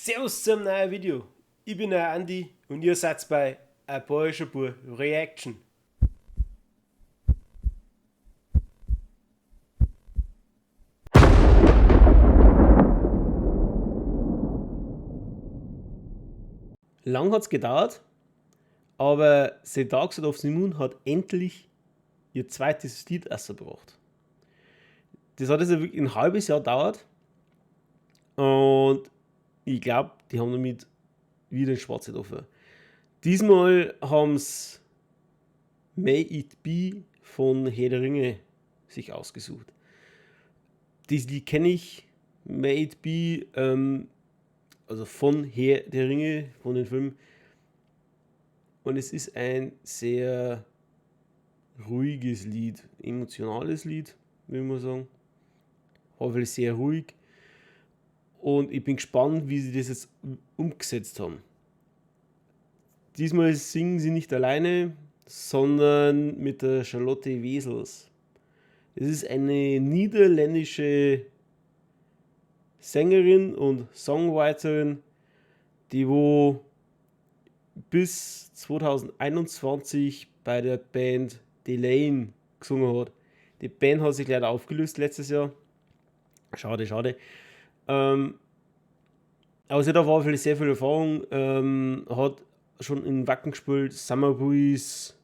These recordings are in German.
Servus zum neuen Video. Ich bin der Andi und ihr seid bei ein bayerischer Bub Reaction. Lang hat es gedauert, aber Sedax und Aufs Moon hat endlich ihr zweites Lied rausgebracht. Das hat also wirklich ein halbes Jahr gedauert und ich glaube, die haben damit wieder ein Schwarze offen. Diesmal haben sie May It Be von Herr der Ringe sich ausgesucht. Das Lied kenne ich, May It Be, also von Herr der Ringe, von den Filmen. Und es ist ein sehr ruhiges Lied, emotionales Lied, würde man sagen. Auf jeden Fall sehr ruhig. Und ich bin gespannt, wie sie das jetzt umgesetzt haben. Diesmal singen sie nicht alleine, sondern mit der Charlotte Wesels. Es ist eine niederländische Sängerin und Songwriterin, die wo bis 2021 bei der Band Delane gesungen hat. Die Band hat sich leider aufgelöst letztes Jahr. Schade, schade. Aber sie hat auf jeden Fall sehr viel Erfahrung. Hat schon in Wacken gespielt, Summer Breeze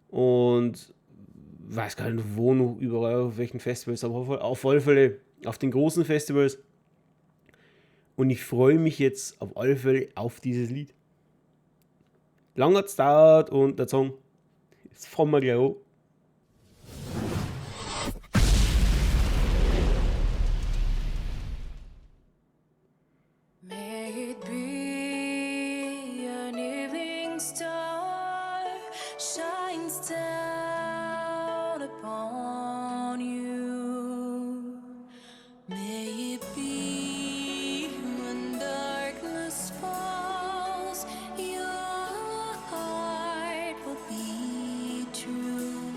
und weiß gar nicht wo noch, überall auf welchen Festivals, aber auf alle Fälle auf den großen Festivals. Und ich freue mich jetzt auf alle Fälle auf dieses Lied. Lang hat es gedauert und der Song, jetzt fangen wir gleich an. May it be an evening star shines down upon you. May it be when darkness falls, your heart will be true.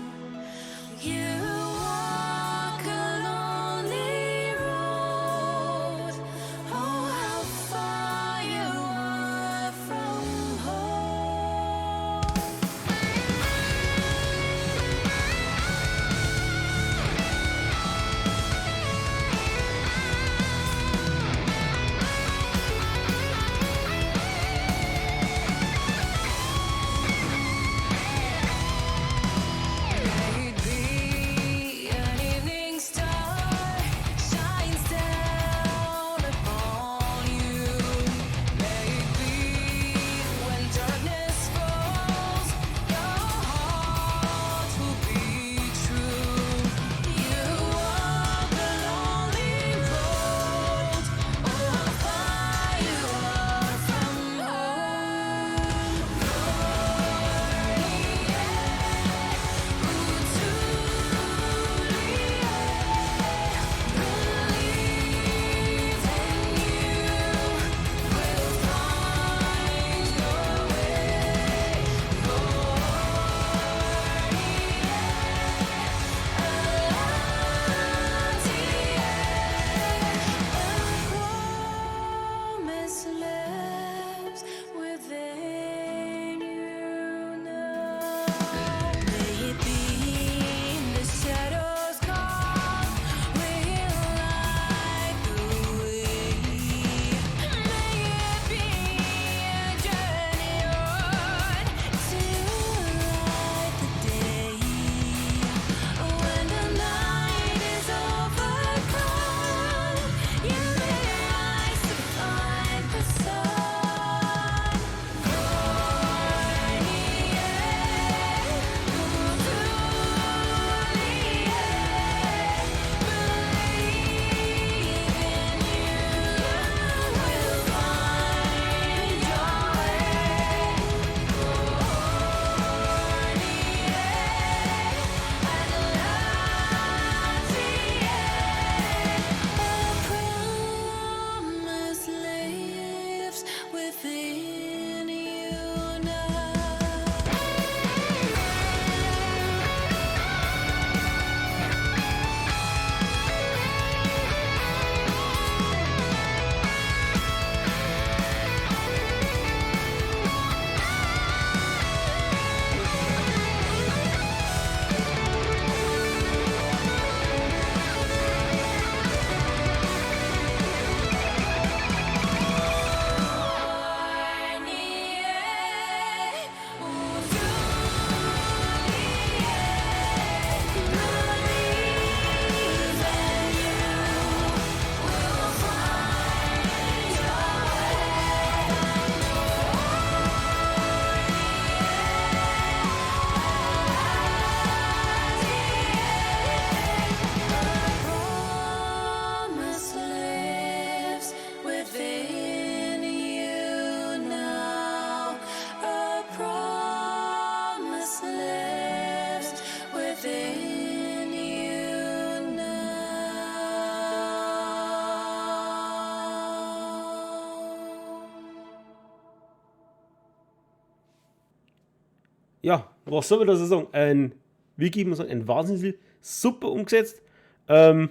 ja, was soll man da so sagen? Wirklich, ich muss sagen, ein Wahnsinnslied, super umgesetzt. Also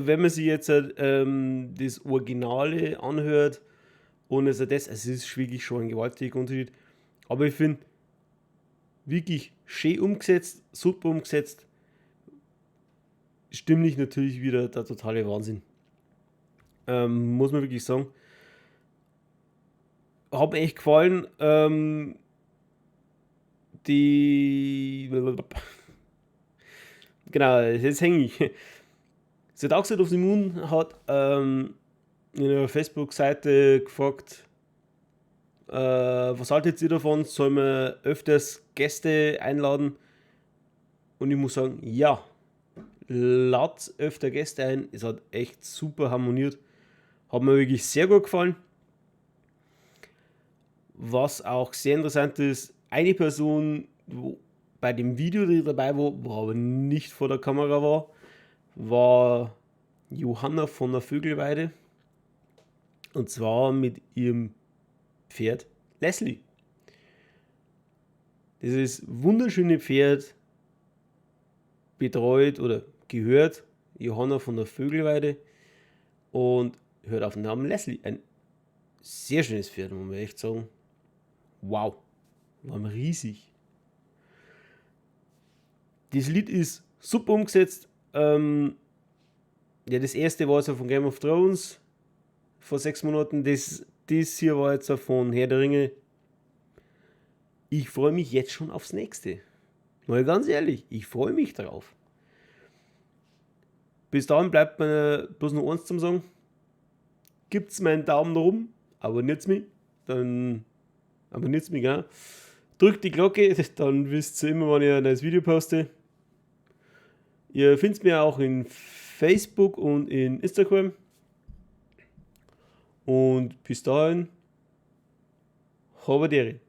wenn man sich jetzt das Originale anhört und also es ist wirklich schon ein gewaltiger Unterschied. Aber ich finde, wirklich schön umgesetzt, super umgesetzt. Stimmlich natürlich wieder der totale Wahnsinn. Muss man wirklich sagen. Hat mir echt gefallen. Genau, jetzt hänge ich. The Dark Side of the Moon hat in einer Facebook-Seite gefragt, was haltet ihr davon? Sollen wir öfters Gäste einladen? Und ich muss sagen, ja, ladet öfter Gäste ein. Es hat echt super harmoniert. Hat mir wirklich sehr gut gefallen. Was auch sehr interessant ist, eine Person, wo bei dem Video, die dabei war, wo aber nicht vor der Kamera war Johanna von der Vögelweide. Und zwar mit ihrem Pferd Leslie. Dieses wunderschöne Pferd betreut oder gehört Johanna von der Vögelweide und hört auf den Namen Leslie. Ein sehr schönes Pferd, muss man echt sagen. Wow, war riesig. Das Lied ist super umgesetzt. Ja, das erste war jetzt von Game of Thrones vor 6 Monaten. Das hier war jetzt von Herr der Ringe. Ich freue mich jetzt schon aufs nächste. Mal ganz ehrlich, ich freue mich drauf. Bis dahin bleibt mir bloß noch eins zum sagen. Gibt's meinen Daumen nach oben, abonniert's mich, genau. Drückt die Glocke, dann wisst ihr immer, wann ich ein neues Video poste. Ihr findet mich auch in Facebook und in Instagram. Und bis dahin, habe die Ehre.